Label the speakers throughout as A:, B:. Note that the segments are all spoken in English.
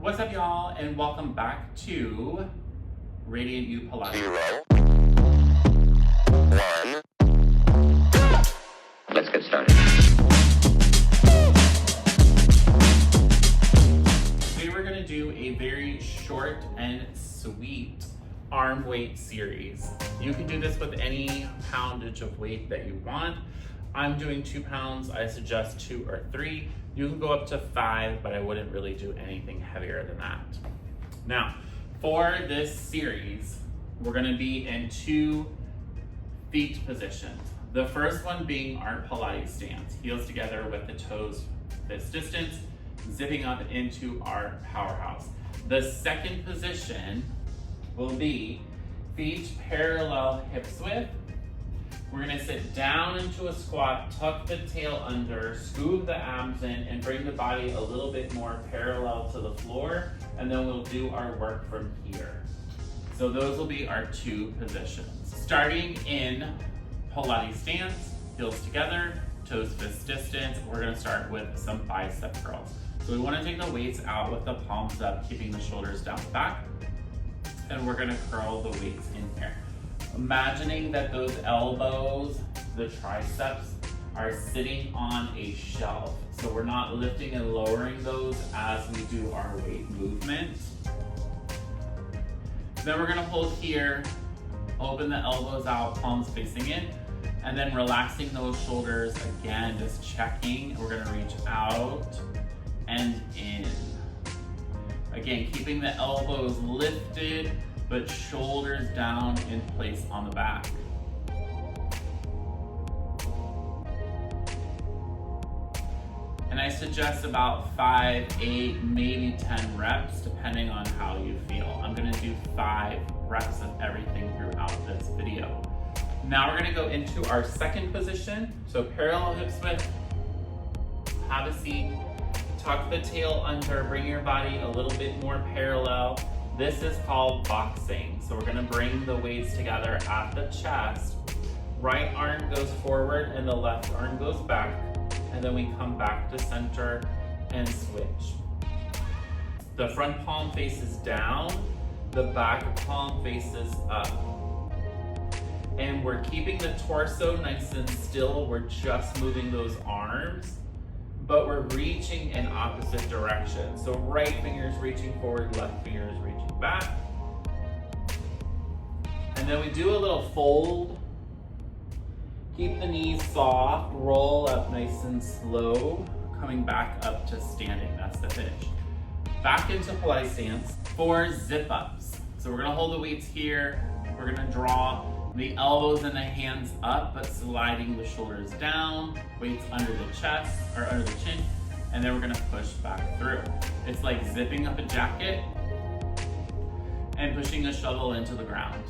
A: What's up, y'all, and welcome back to Radiant You Pilates.
B: 0, 1. Let's get started.
A: Today we're going to do a very short and sweet arm weight series. You can do this with any poundage of weight that you want. I'm doing 2 pounds. I suggest 2 or 3. You can go up to 5, but I wouldn't really do anything heavier than that. Now, for this series, we're gonna be in 2 feet positions. The first one being our Pilates stance, heels together with the toes fist distance, zipping up into our powerhouse. The second position will be feet parallel hips width. We're gonna sit down into a squat, tuck the tail under, scoop the abs in, and bring the body a little bit more parallel to the floor, and then we'll do our work from here. So those will be our 2 positions. Starting in Pilates stance, heels together, toes fist distance, we're gonna start with some bicep curls. So we wanna take the weights out with the palms up, keeping the shoulders down back, and we're gonna curl the weights in here. Imagining that those elbows, the triceps, are sitting on a shelf. So we're not lifting and lowering those as we do our weight movement. Then we're gonna hold here, open the elbows out, palms facing in, and then relaxing those shoulders again, just checking. We're gonna reach out and in. Again, keeping the elbows lifted, but shoulders down in place on the back. And I suggest about 5, 8, maybe 10 reps, depending on how you feel. I'm gonna do 5 reps of everything throughout this video. Now we're gonna go into our second position. So parallel hips width, have a seat, tuck the tail under, bring your body a little bit more parallel. This is called boxing. So we're gonna bring the weights together at the chest. Right arm goes forward and the left arm goes back. And then we come back to center and switch. The front palm faces down, the back palm faces up. And we're keeping the torso nice and still. We're just moving those arms, but we're reaching in opposite directions. So right finger's reaching forward, left finger's reaching back. And then we do a little fold. Keep the knees soft, roll up nice and slow, coming back up to standing, that's the finish. Back into Pilates stance for zip ups. So we're gonna hold the weights here. We're gonna draw the elbows and the hands up, but sliding the shoulders down, weights under the chest, or under the chin, and then we're gonna push back through. It's like zipping up a jacket and pushing a shovel into the ground.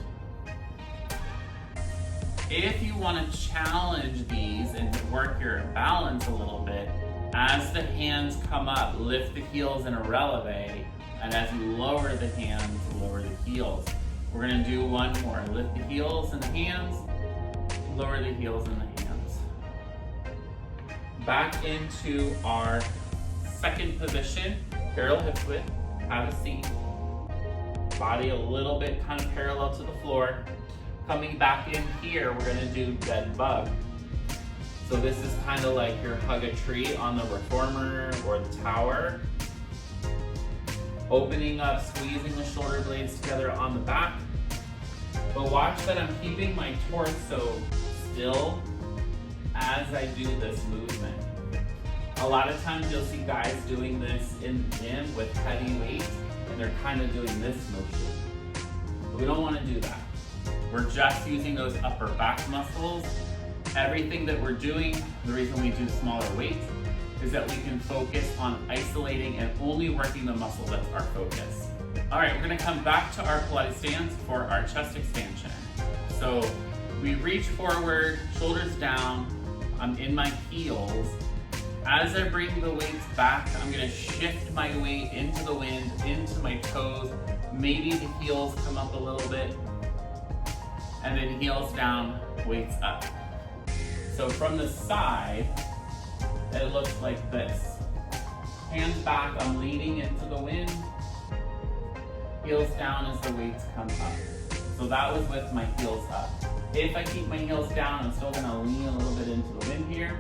A: If you wanna challenge these and work your balance a little bit, as the hands come up, lift the heels in a releve, and as you lower the hands, lower the heels. We're gonna do one more. Lift the heels and the hands, lower the heels and the hands. Back into our second position, parallel hips width, have a seat. Body a little bit kind of parallel to the floor. Coming back in here, we're gonna do dead bug. So this is kind of like your hug a tree on the reformer or the tower. Opening up, squeezing the shoulder blades together on the back. But watch that I'm keeping my torso still as I do this movement. A lot of times you'll see guys doing this in the gym with heavy weights, and they're kind of doing this motion. But we don't want to do that. We're just using those upper back muscles. Everything that we're doing, the reason we do smaller weights, is that we can focus on isolating and only working the muscle that's our focus. All right, we're gonna come back to our Pilates stance for our chest expansion. So we reach forward, shoulders down, I'm in my heels. As I bring the weights back, I'm gonna shift my weight into the wind, into my toes. Maybe the heels come up a little bit, and then heels down, weights up. So from the side, it looks like this. Hands back, I'm leaning into the wind, heels down as the weights come up. So that was with my heels up. If I keep my heels down, I'm still gonna lean a little bit into the wind here.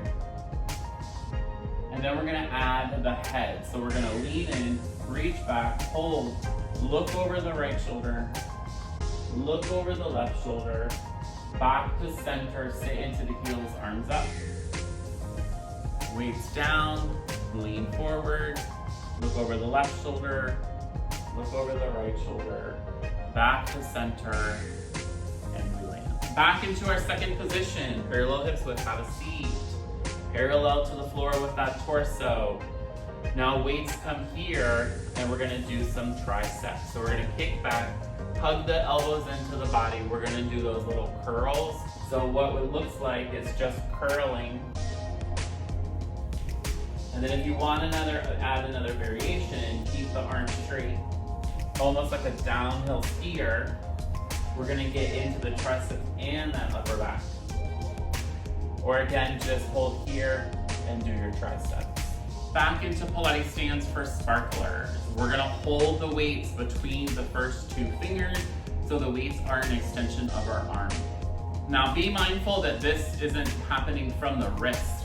A: And then we're gonna add the head. So we're gonna lean in, reach back, hold, look over the right shoulder, look over the left shoulder, back to center, sit into the heels, arms up. Weights down, lean forward, look over the left shoulder, look over the right shoulder, back to center, and we land. Back into our second position, parallel hips width, have a seat. Parallel to the floor with that torso. Now weights come here, and we're gonna do some triceps. So we're gonna kick back, hug the elbows into the body. We're gonna do those little curls. So what it looks like is just curling. And then if you want add another variation, keep the arms straight, almost like a downhill skier. We're gonna get into the tricep and that upper back. Or again, just hold here and do your triceps. Back into Pilates stance for sparklers. We're gonna hold the weights between the first two fingers so the weights are an extension of our arm. Now be mindful that this isn't happening from the wrist.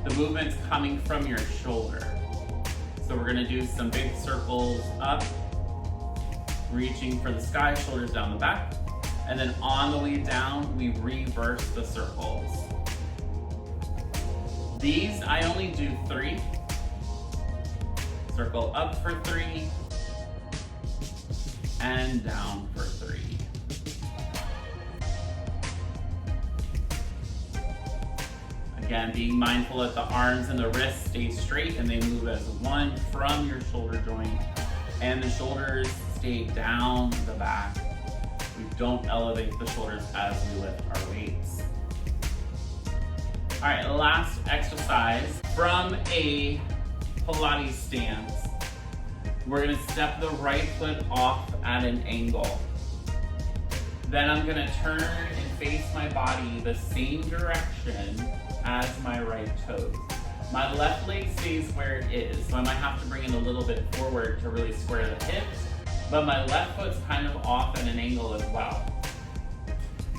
A: The movement's coming from your shoulder. So we're gonna do some big circles up, reaching for the sky, shoulders down the back. And then on the way down, we reverse the circles. These, I only do 3. Circle up for 3, and down for 3. Again, being mindful that the arms and the wrists stay straight and they move as one from your shoulder joint, and the shoulders stay down the back. We don't elevate the shoulders as we lift our weights. All right, last exercise. From a Pilates stance, we're gonna step the right foot off at an angle. Then I'm gonna turn and face my body the same direction as my right toes. My left leg stays where it is, so I might have to bring it a little bit forward to really square the hips, but my left foot's kind of off at an angle as well.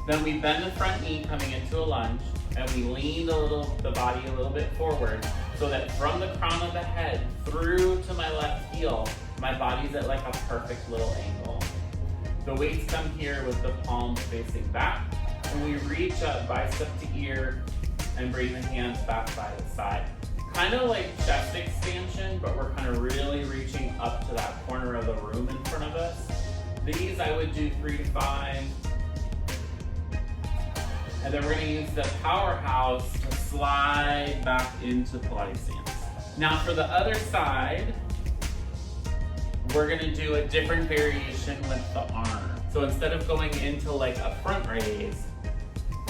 A: Then we bend the front knee coming into a lunge, and we lean the body a little bit forward so that from the crown of the head through to my left heel, my body's at like a perfect little angle. The weights come here with the palms facing back, and we reach up bicep to ear and bring the hands back by the side. Kind of like chest expansion, but we're kind of really reaching up to that corner of the room in front of us. These I would do 3 to 5. And then we're gonna use the powerhouse to slide back into Pilates stance. Now for the other side, we're gonna do a different variation with the arm. So instead of going into like a front raise,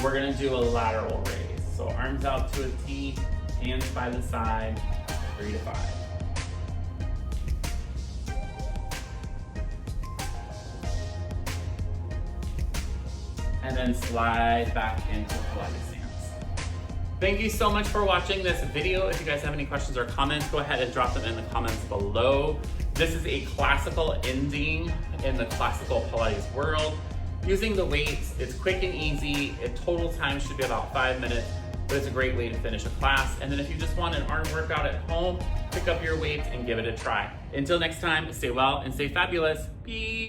A: we're gonna do a lateral raise. So arms out to a T, hands by the side, 3 to 5. And then slide back into Pilates stance. Thank you so much for watching this video. If you guys have any questions or comments, go ahead and drop them in the comments below. This is a classical ending in the classical Pilates world. Using the weights, it's quick and easy. Total time should be about 5 minutes, but it's a great way to finish a class. And then if you just want an arm workout at home, pick up your weights and give it a try. Until next time, stay well and stay fabulous. Peace.